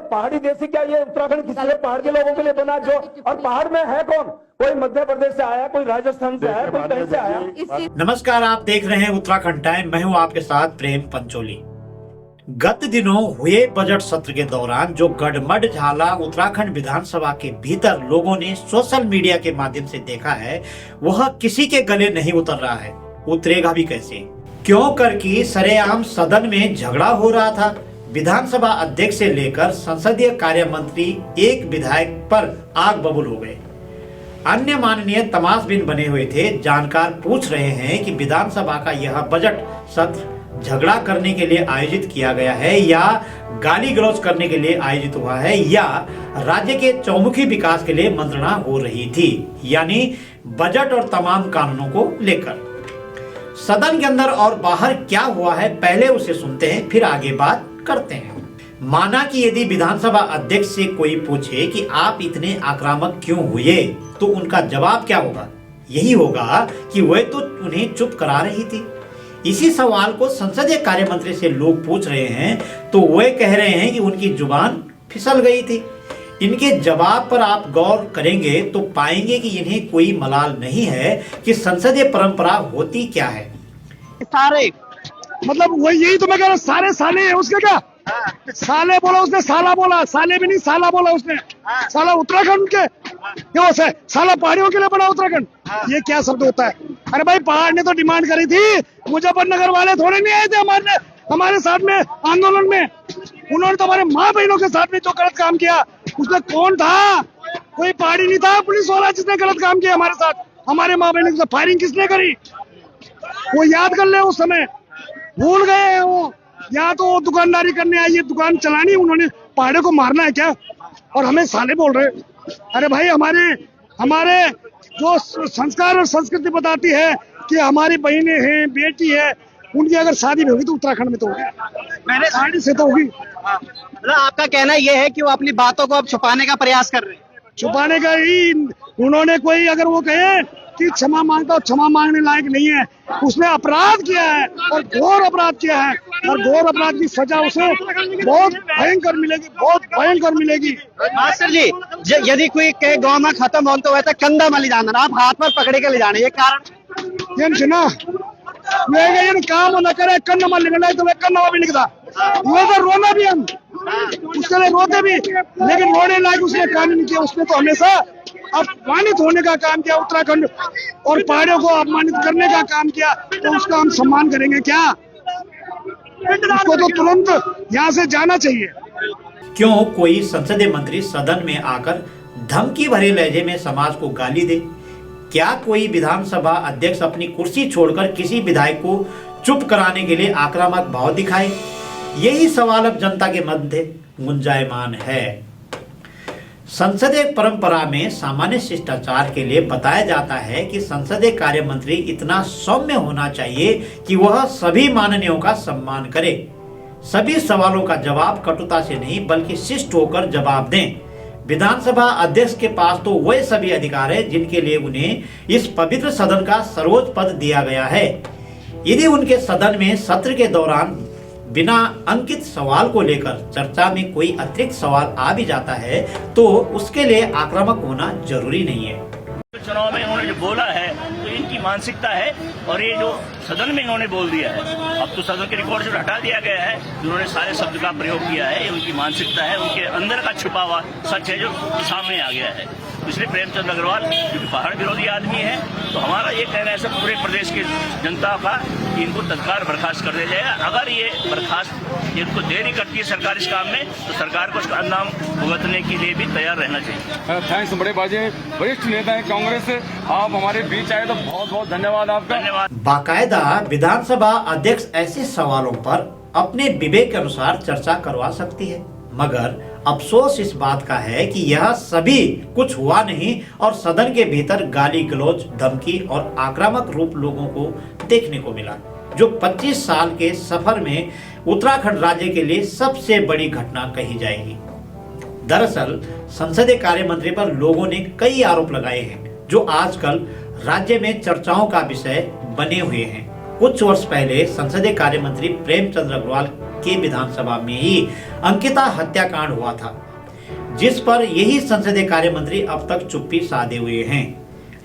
पहाड़ी देशी क्या ये उत्तराखंड किसी पहाड़ के लोगों के लिए बना जो, और पहाड़ में है कौन? कोई मध्य प्रदेश से आया, कोई राजस्थान से आया, कोई कहीं से आया। नमस्कार, आप देख रहे हैं उत्तराखंड टाइम। मैं हूं आपके साथ प्रेम पंचोली। गत दिनों हुए बजट सत्र के दौरान जो गड़मड़ झाला उत्तराखंड विधानसभा के भीतर लोगों ने सोशल मीडिया के माध्यम से देखा है, वह किसी के गले नहीं उतर रहा है। उतरेगा भी कैसे? क्यों करके सरेआम सदन में झगड़ा हो रहा था। विधानसभा अध्यक्ष से लेकर संसदीय कार्य मंत्री एक विधायक पर आग बबूल हो गए। अन्य माननीय तमाशबीन बने हुए थे। जानकार पूछ रहे हैं कि विधानसभा का यह बजट सत्र झगड़ा करने के लिए आयोजित किया गया है या गाली गलौज करने के लिए आयोजित हुआ है या राज्य के चौमुखी विकास के लिए मंत्रणा हो रही थी, यानी बजट और तमाम कानूनों को लेकर। सदन के अंदर और बाहर क्या हुआ है, पहले उसे सुनते हैं, फिर आगे बात करते हैं। माना कि यदि विधानसभा अध्यक्ष से कोई पूछे कि आप इतने आक्रामक क्यों हुए, तो उनका जवाब क्या होगा? यही होगा कि वह तो उन्हें चुप करा रही थी। इसी सवाल को संसदीय कार्य मंत्री से लोग पूछ रहे हैं तो वह कह रहे हैं कि उनकी जुबान फिसल गई थी। इनके जवाब पर आप गौर करेंगे तो पाएंगे कि इन्हें कोई मलाल नहीं है कि संसदीय परंपरा होती क्या है। सारे मतलब वही, यही तो मैं कह रहा हूँ, सारे साले है उसके क्या। साले बोला उसने, साला बोला, साले भी नहीं साला बोला उसने। साला उत्तराखंड के क्यों से साला पहाड़ियों के लिए बना उत्तराखंड, ये क्या शब्द होता है? अरे भाई, पहाड़ ने तो डिमांड करी थी, मुजफ्फरनगर वाले थोड़े नहीं आए थे हमारे साथ में आंदोलन में। उन्होंने तो हमारे माँ बहनों के साथ में जो गलत काम किया, उसमें कौन था? कोई पहाड़ी नहीं था, पुलिस वाला जिसने गलत काम किया हमारे साथ। हमारे माँ बहनों के साथ फायरिंग किसने करी, वो याद कर ले। उस समय भूल गए हैं वो। या तो दुकानदारी करने आई है, दुकान चलानी, उन्होंने पहाड़े को मारना है क्या? और हमें साले बोल रहे। अरे भाई, हमारे जो संस्कार और संस्कृति बताती है कि हमारी बहनें हैं, बेटी है, उनकी अगर शादी भी होगी तो उत्तराखंड में तो होगी, मैंने शादी से तो होगी। मतलब आपका कहना यह है कि वो अपनी बातों को अब छुपाने का प्रयास कर रहे हैं? छुपाने का ही उन्होंने, कोई अगर वो कहे कि क्षमा मांगता और क्षमा मांगने लायक नहीं है, उसने अपराध किया है और घोर अपराध किया है, और घोर अपराध की सजा उसे बहुत भयंकर मिलेगी, बहुत भयंकर मिलेगी। मास्टर जी, यदि कोई कहे गांव में खत्म हो तो वैसे कंधा में ले जाना, आप हाथ पर पकड़े के ले जाने, ये कारण ये ना काम न करे, कन्न में लिखना है तो कन्न भी लिखता, वो तो रोना भी हम उसके लिए रोते भी, लेकिन रोने लायक उसने काम नहीं किया। उसने तो हमेशा अपमानित होने का काम किया उत्तराखंड और पहाड़ियों को अपमानित करने का काम किया, तो उसका हम सम्मान करेंगे क्या? उसको तो तुरंत यहाँ से जाना चाहिए। क्यों कोई संसदीय मंत्री सदन में आकर धमकी भरे लहजे में समाज को गाली दे? क्या कोई विधानसभा अध्यक्ष अपनी कुर्सी छोड़कर किसी विधायक को चुप कराने के लिए आक्रामक भाव दिखाए? यही सवाल अब जनता के मध्य गुंजायमान है। संसदीय परंपरा में सामान्य शिष्टाचार के लिए बताया जाता है कि संसदीय कार्य मंत्री इतना सौम्य होना चाहिए कि वह सभी माननीयों का सम्मान करे, सभी सवालों का जवाब कटुता से नहीं बल्कि शिष्ट होकर जवाब दें। विधानसभा अध्यक्ष के पास तो वह सभी अधिकार है जिनके लिए उन्हें इस पवित्र सदन का सर्वोच्च पद दिया गया है। यदि उनके सदन में सत्र के दौरान बिना अंकित सवाल को लेकर चर्चा में कोई अतिरिक्त सवाल आ भी जाता है तो उसके लिए आक्रामक होना जरूरी नहीं है। चुनाव में इन्होंने जो बोला है तो इनकी मानसिकता है, और ये जो सदन में इन्होंने बोल दिया है, अब तो सदन के रिकॉर्ड से हटा दिया गया है, जिन्होंने सारे शब्द का प्रयोग किया है, ये उनकी मानसिकता है, उनके अंदर का छुपा हुआ सच है जो सामने आ गया है। इसलिए प्रेमचंद अग्रवाल जो कि पहाड़ विरोधी आदमी है, तो हमारा ये कहना है सब पूरे प्रदेश की जनता का कि इनको तत्काल बर्खास्त कर दिया जाएगा। अगर ये बर्खास्त इनको देरी करती है सरकार इस काम में, तो सरकार को उसका अंजाम भुगतने के लिए भी तैयार रहना चाहिए। थैंक्स बड़े बाजे, वरिष्ठ नेता है कांग्रेस से, आप हमारे बीच आए तो बहुत बहुत धन्यवाद आपका। धन्यवाद। बाकायदा विधानसभा अध्यक्ष ऐसे सवालों पर अपने विवेक के अनुसार चर्चा करवा सकती है, मगर अफसोस इस बात का है कि यह सभी कुछ हुआ नहीं और सदन के भीतर गाली गलौज, धमकी और आक्रामक रूप लोगों को देखने को मिला, जो 25 साल के सफर में उत्तराखंड राज्य के लिए सबसे बड़ी घटना कही जाएगी। दरअसल संसदीय कार्य मंत्री पर लोगों ने कई आरोप लगाए हैं जो आजकल राज्य में चर्चाओं का विषय बने हुए हैं। कुछ वर्ष पहले संसदीय कार्य मंत्री प्रेमचंद अग्रवाल के विधानसभा में ही अंकिता हत्याकांड हुआ था, जिस पर यही संसदीय कार्य मंत्री अब तक चुप्पी साधे हुए हैं।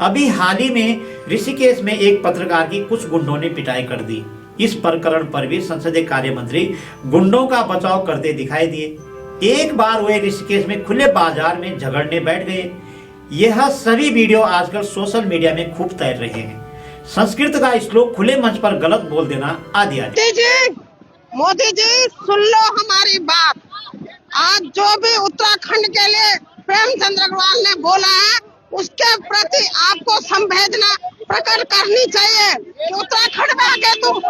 अभी हाल ही में ऋषिकेश में एक पत्रकार की कुछ गुंडों ने पिटाई कर दी। इस प्रकरण पर भी संसदीय कार्य मंत्री गुंडों का बचाव करते दिखाई दिए। एक बार वे ऋषिकेश में खुले बाजार में झगड़ने बैठ गए। यह सभी वीडियो आजकल सोशल मीडिया में खूब तैर रहे हैं। संस्कृत का श्लोक खुले मंच पर गलत बोल देना आदि आदि। मोदी जी सुन लो हमारी बात। आज जो भी उत्तराखंड के लिए प्रेमचंद्र अग्रवाल ने बोला है, उसके प्रति आपको संवेदना प्रकट करनी चाहिए कि उत्तराखंड में आके तुम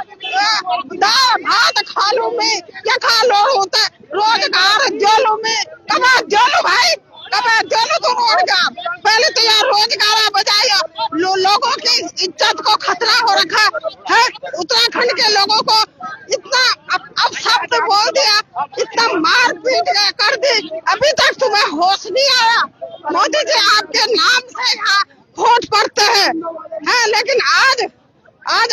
दाल भात खा लो में या खा लो होता रोजगार जोलो में कमा जोलो भाई कमा जोलो तो रोजगार। पहले तो यार रोजगार बजाय लोगों की इज्जत को खतरा हो रखा है। उत्तराखंड के लोगों को इतना अब शब्द बोल दिया, इतना मार पीट कर दी, अभी तक तुम्हें होश नहीं आया। मोदी जी आपके नाम से यहाँ वोट पड़ते हैं, लेकिन आज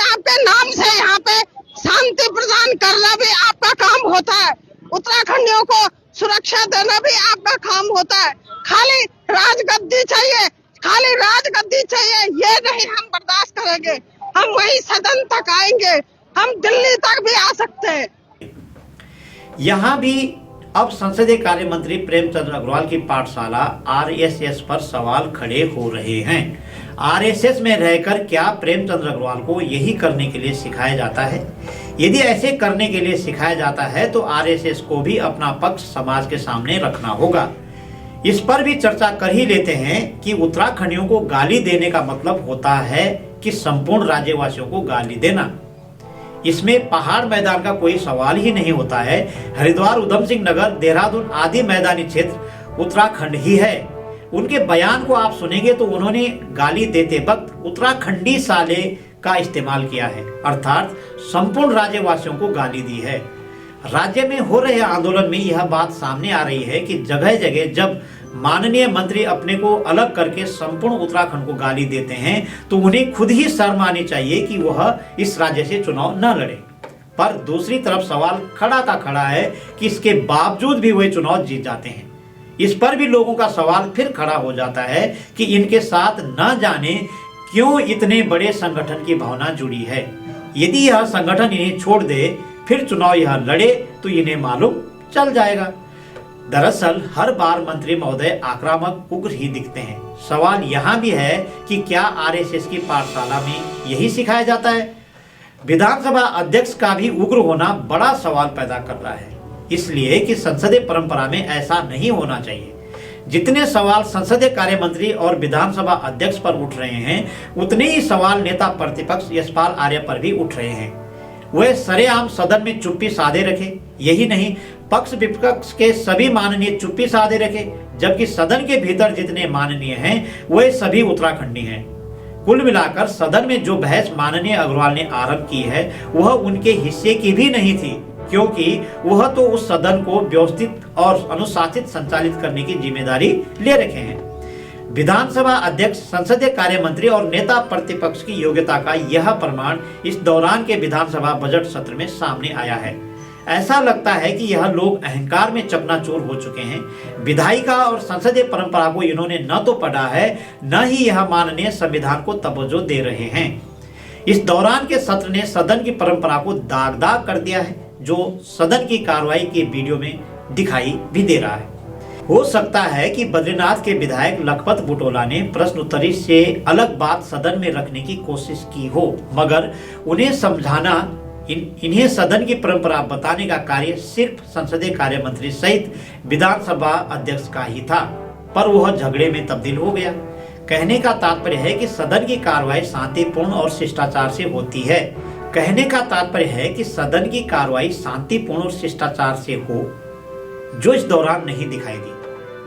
आपके नाम से यहाँ पे शांति प्रदान करना भी आपका काम होता है। उत्तराखंडियों को सुरक्षा देना भी आपका काम होता है। खाली राजगद्दी चाहिए, खाली राजगद्दी चाहिए, ये नहीं हम बर्दाश्त करेंगे। हम वही सदन तक आएंगे, हम दिल्ली तक भी आ सकते हैं। यहाँ भी अब संसदीय कार्य मंत्री प्रेमचंद्र अग्रवाल की पाठशाला आरएसएस पर सवाल खड़े हो रहे हैं। आरएसएस में रहकर क्या प्रेमचंद्र अग्रवाल को यही करने के लिए सिखाया जाता है? यदि ऐसे करने के लिए सिखाया जाता है तो आरएसएस को भी अपना पक्ष समाज के सामने रखना होगा। इस पर भी चर्चा कर ही लेते हैं कि उत्तराखंडियों को गाली देने का मतलब होता है कि संपूर्ण राज्यवासियों को गाली देना। इसमें पहाड़ मैदान का कोई सवाल ही नहीं होता है। हरिद्वार, उधम सिंह नगर, देहरादून आदि मैदानी क्षेत्र उत्तराखंड ही है। उनके बयान को आप सुनेंगे तो उन्होंने गाली देते वक्त उत्तराखंडी साले का इस्तेमाल किया है, अर्थात संपूर्ण राज्यवासियों को गाली दी है। राज्य में हो रहे आंदोलन में यह बात सामने आ रही है कि जगह जगह जब माननीय मंत्री अपने को अलग करके संपूर्ण उत्तराखंड को गाली देते हैं तो उन्हें खुद ही शर्म आनी चाहिए कि वह इस राज्य से चुनाव न लड़े। पर दूसरी तरफ सवाल खड़ा का खड़ा है कि इसके बावजूद भी वे चुनाव जीत जाते हैं। इस पर भी लोगों का सवाल फिर खड़ा हो जाता है कि इनके साथ न जाने क्यों इतने बड़े संगठन की भावना जुड़ी है। यदि यह संगठन इन्हें छोड़ दे फिर चुनाव यह लड़े तो इन्हें मालूम चल जाएगा। दरअसल हर बार मंत्री महोदय आक्रामक उग्र ही दिखते हैं। सवाल यहाँ भी है कि क्या आरएसएस की पाठशाला में यही सिखाया जाता है? विधानसभा अध्यक्ष का भी उग्र होना बड़ा सवाल पैदा कर रहा है, इसलिए कि संसदीय परंपरा में ऐसा नहीं होना चाहिए। जितने सवाल संसदीय कार्य मंत्री और विधानसभा अध्यक्ष पर उठ रहे हैं, उतने ही सवाल नेता प्रतिपक्ष यशपाल आर्य पर भी उठ रहे हैं। वे सरेआम सदन में चुप्पी साधे रखे, यही नहीं पक्ष विपक्ष के सभी माननीय चुप्पी साधे रखे, जबकि सदन के भीतर जितने माननीय हैं वे सभी उत्तराखंडी हैं। कुल मिलाकर सदन में जो बहस माननीय अग्रवाल ने आरंभ की है वह उनके हिस्से की भी नहीं थी, क्योंकि वह तो उस सदन को व्यवस्थित और अनुशासित संचालित करने की जिम्मेदारी ले रखे हैं। विधानसभा अध्यक्ष, संसदीय कार्य मंत्री और नेता प्रतिपक्ष की योग्यता का यह प्रमाण इस दौरान के विधानसभा बजट सत्र में सामने आया है। ऐसा लगता है कि यह लोग अहंकार में चकनाचूर हो चुके हैं। विधायिका और संसदीय परंपरा को इन्होंने न तो पढ़ा है, न ही यह माननीय संविधान को तवज्जो दे रहे हैं। इस दौरान के सत्र ने सदन की परंपरा को दाग कर दिया है, जो सदन की कार्रवाई के वीडियो में दिखाई भी दे रहा है। हो सकता है कि बद्रीनाथ के विधायक लखपत बुटोला ने प्रश्नोत्तरी से अलग बात सदन में रखने की कोशिश की हो, मगर उन्हें समझाना, इन्हें सदन की परंपरा बताने का कार्य सिर्फ संसदीय कार्य मंत्री सहित विधानसभा अध्यक्ष का ही था, पर वह झगड़े में तब्दील हो गया। कहने का तात्पर्य है कि सदन की कार्रवाई शांतिपूर्ण और शिष्टाचार से होती है। कहने का तात्पर्य है कि सदन की कार्रवाई शांतिपूर्ण और शिष्टाचार से हो, जो इस दौरान नहीं दिखाई दी।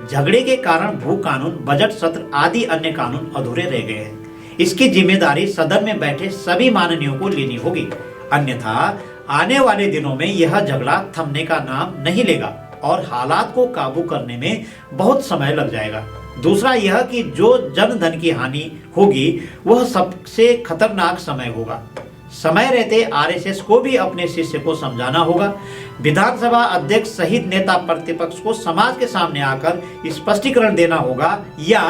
झगड़े के कारण भू कानून, बजट सत्र आदि अन्य कानून अधूरे रह गए हैं। इसकी जिम्मेदारी सदन में बैठे सभी माननीयों को लेनी होगी, अन्यथा आने वाले दिनों में यह झगड़ा थमने का नाम नहीं लेगा और हालात को काबू करने में बहुत समय लग जाएगा। दूसरा यह कि जो जन धन की हानि होगी वह सबसे खतरनाक समय होगा। समय रहते आरएसएस को भी अपने शिष्य को समझाना होगा। विधानसभा अध्यक्ष सहित नेता प्रतिपक्ष को समाज के सामने आकर स्पष्टीकरण देना होगा या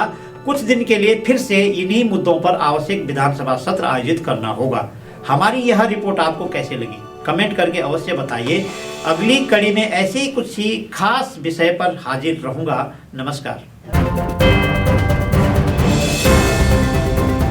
कुछ दिन के लिए फिर से इन्हीं मुद्दों पर आवश्यक विधानसभा सत्र आयोजित करना होगा। हमारी यह रिपोर्ट आपको कैसे लगी कमेंट करके अवश्य बताइए। अगली कड़ी में ऐसे ही कुछ ही खास विषय पर हाजिर रहूंगा। नमस्कार।